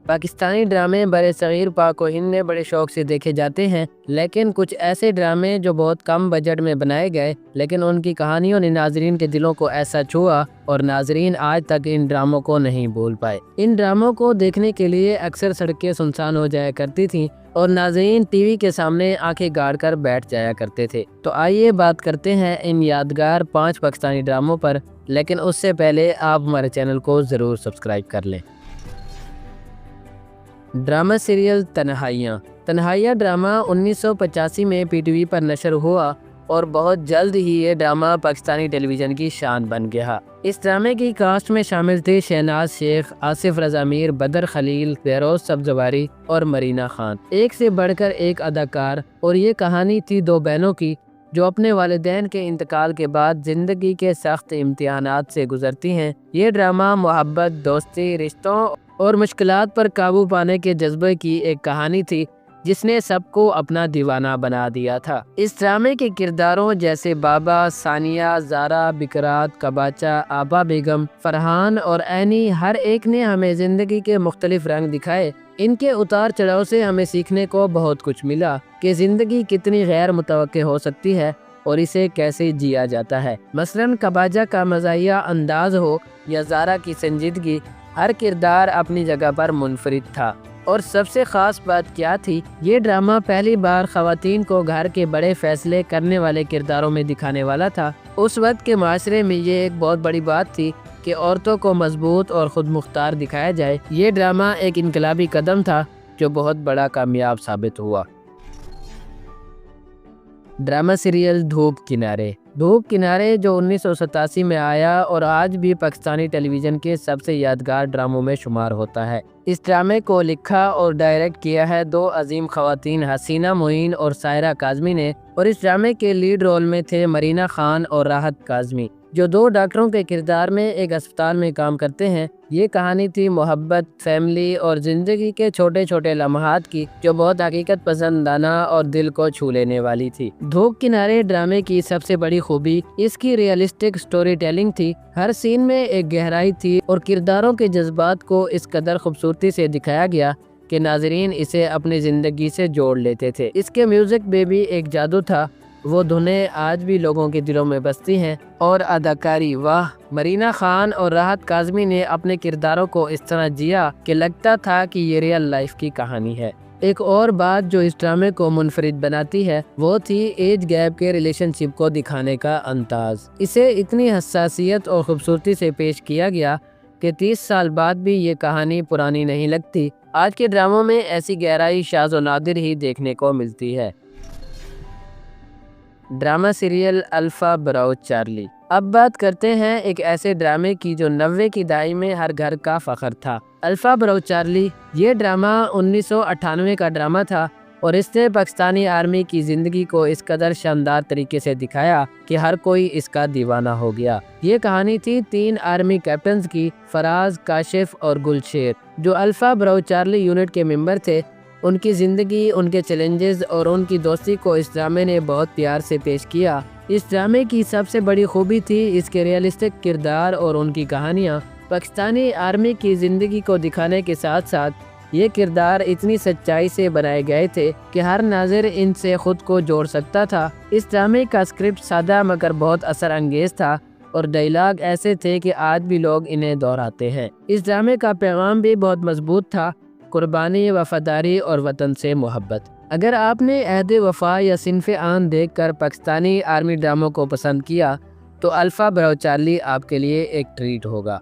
پاکستانی ڈرامے برصغیر پاک و ہند میں بڑے شوق سے دیکھے جاتے ہیں، لیکن کچھ ایسے ڈرامے جو بہت کم بجٹ میں بنائے گئے لیکن ان کی کہانیوں نے ناظرین کے دلوں کو ایسا چھوا اور ناظرین آج تک ان ڈراموں کو نہیں بھول پائے۔ ان ڈراموں کو دیکھنے کے لیے اکثر سڑکیں سنسان ہو جایا کرتی تھیں اور ناظرین ٹی وی کے سامنے آنکھیں گاڑ کر بیٹھ جایا کرتے تھے۔ تو آئیے بات کرتے ہیں ان یادگار 5 پاکستانی ڈراموں پر، لیکن اس سے پہلے آپ ہمارے چینل کو ضرور سبسکرائب کر لیں۔ ڈرامہ سیریل تنہائیاں ڈرامہ 1985 میں پی ٹی وی پر نشر ہوا اور بہت جلد ہی یہ ڈرامہ پاکستانی ٹیلی ویژن کی شان بن گیا۔ اس ڈرامے کی کاسٹ میں شامل تھے شہناز شیخ، آصف رضا میر، بدر خلیل، فیروز سبزواری اور مرینا خان، ایک سے بڑھ کر ایک اداکار۔ اور یہ کہانی تھی 2 بہنوں کی جو اپنے والدین کے انتقال کے بعد زندگی کے سخت امتحانات سے گزرتی ہیں۔ یہ ڈرامہ محبت، دوستی، رشتوں اور مشکلات پر قابو پانے کے جذبے کی ایک کہانی تھی جس نے سب کو اپنا دیوانہ بنا دیا تھا۔ اس ڈرامے کے کرداروں جیسے بابا، ثانیہ، زارا، بکرات، کباچا، آبا بیگم، فرحان اور عینی، ہر ایک نے ہمیں زندگی کے مختلف رنگ دکھائے۔ ان کے اتار چڑھاؤ سے ہمیں سیکھنے کو بہت کچھ ملا کہ زندگی کتنی غیر متوقع ہو سکتی ہے اور اسے کیسے جیا جاتا ہے۔ مثلاً کباچا کا مزاحیہ انداز ہو یا زارا کی سنجیدگی، ہر کردار اپنی جگہ پر منفرد تھا۔ اور سب سے خاص بات کیا تھی، یہ ڈرامہ پہلی بار خواتین کو گھر کے بڑے فیصلے کرنے والے کرداروں میں دکھانے والا تھا۔ اس وقت کے معاشرے میں یہ ایک بہت بڑی بات تھی کہ عورتوں کو مضبوط اور خود مختار دکھایا جائے۔ یہ ڈرامہ ایک انقلابی قدم تھا جو بہت بڑا کامیاب ثابت ہوا۔ ڈرامہ سیریل دھوپ کنارے جو 1987 میں آیا اور آج بھی پاکستانی ٹیلی ویژن کے سب سے یادگار ڈراموں میں شمار ہوتا ہے۔ اس ڈرامے کو لکھا اور ڈائریکٹ کیا ہے 2 عظیم خواتین حسینہ معین اور سائرہ کاظمی نے، اور اس ڈرامے کے لیڈ رول میں تھے مرینا خان اور راحت کاظمی جو 2 ڈاکٹروں کے کردار میں ایک اسپتال میں کام کرتے ہیں۔ یہ کہانی تھی محبت، فیملی اور زندگی کے چھوٹے چھوٹے لمحات کی جو بہت حقیقت پسندانہ اور دل کو چھو لینے والی تھی۔ دھوپ کنارے ڈرامے کی سب سے بڑی خوبی اس کی ریئلسٹک سٹوری ٹیلنگ تھی۔ ہر سین میں ایک گہرائی تھی اور کرداروں کے جذبات کو اس قدر خوبصورتی سے دکھایا گیا کہ ناظرین اسے اپنی زندگی سے جوڑ لیتے تھے۔ اس کے میوزک میں بھی ایک جادو تھا، وہ دھنیں آج بھی لوگوں کے دلوں میں بستی ہیں۔ اور اداکاری، واہ، مرینا خان اور راحت کاظمی نے اپنے کرداروں کو اس طرح جیا کہ لگتا تھا کہ یہ ریئل لائف کی کہانی ہے۔ ایک اور بات جو اس ڈرامے کو منفرد بناتی ہے وہ تھی ایج گیپ کے ریلیشن شپ کو دکھانے کا انداز۔ اسے اتنی حساسیت اور خوبصورتی سے پیش کیا گیا کہ 30 سال بعد بھی یہ کہانی پرانی نہیں لگتی۔ آج کے ڈراموں میں ایسی گہرائی شاذ و نادر ہی دیکھنے کو ملتی ہے۔ Drama serial alpha brow Charlie. اب بات کرتے ہیں ایک ایسے ڈرامے کی جو 90 کی دہائی میں ہر گھر کا فخر تھا، الفا براؤ چارلی۔ یہ ڈرامہ 1998 کا ڈرامہ تھا اور اس نے پاکستانی آرمی کی زندگی کو اس قدر شاندار طریقے سے دکھایا کہ ہر کوئی اس کا دیوانہ ہو گیا۔ یہ کہانی تھی 3 آرمی کیپٹنز کی، فراز، کاشف اور گلشیر، جو الفا براؤ چارلی یونٹ کے ممبر تھے۔ ان کی زندگی، ان کے چیلنجز اور ان کی دوستی کو اس ڈرامے نے بہت پیار سے پیش کیا۔ اس ڈرامے کی سب سے بڑی خوبی تھی اس کے ریئلسٹک کردار اور ان کی کہانیاں۔ پاکستانی آرمی کی زندگی کو دکھانے کے ساتھ ساتھ یہ کردار اتنی سچائی سے بنائے گئے تھے کہ ہر ناظر ان سے خود کو جوڑ سکتا تھا۔ اس ڈرامے کا اسکرپٹ سادہ مگر بہت اثر انگیز تھا اور ڈائیلاگ ایسے تھے کہ آج بھی لوگ انہیں دہراتے ہیں۔ اس ڈرامے کا پیغام بھی بہت مضبوط تھا، قربانی، وفاداری اور وطن سے محبت۔ اگر آپ نے عہد وفا یا صنف آن دیکھ کر پاکستانی آرمی ڈراموں کو پسند کیا تو الفا براؤ چارلی آپ کے لیے ایک ٹریٹ ہوگا۔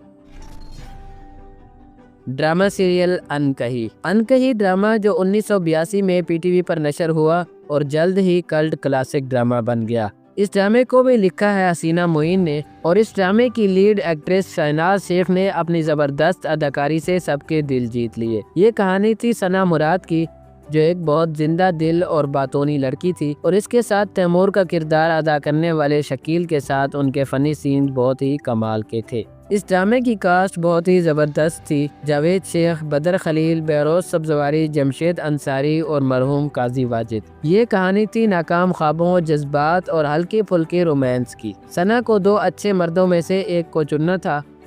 ڈرامہ سیریل انکہی ڈرامہ جو 1982 میں پی ٹی وی پر نشر ہوا اور جلد ہی کلٹ کلاسک ڈرامہ بن گیا۔ اس ڈرامے کو بھی لکھا ہے حسینہ معین نے اور اس ڈرامے کی لیڈ ایکٹریس شہناز شیخ نے اپنی زبردست اداکاری سے سب کے دل جیت لیے۔ یہ کہانی تھی ثنا مراد کی جو ایک بہت زندہ دل اور باتونی لڑکی تھی، اور اس کے ساتھ تیمور کا کردار ادا کرنے والے شکیل کے ساتھ ان کے فنی سین بہت ہی کمال کے تھے۔ اس ڈرامے کی کاسٹ بہت ہی زبردست تھی، جاوید شیخ، بدر خلیل، بہروز سبزواری، جمشید انصاری اور مرحوم قاضی واجد۔ یہ کہانی تھی ناکام خوابوں، جذبات اور ہلکے پھلکے رومانس کی۔ ثنا کو 2 اچھے مردوں میں سے ایک کو چننا تھا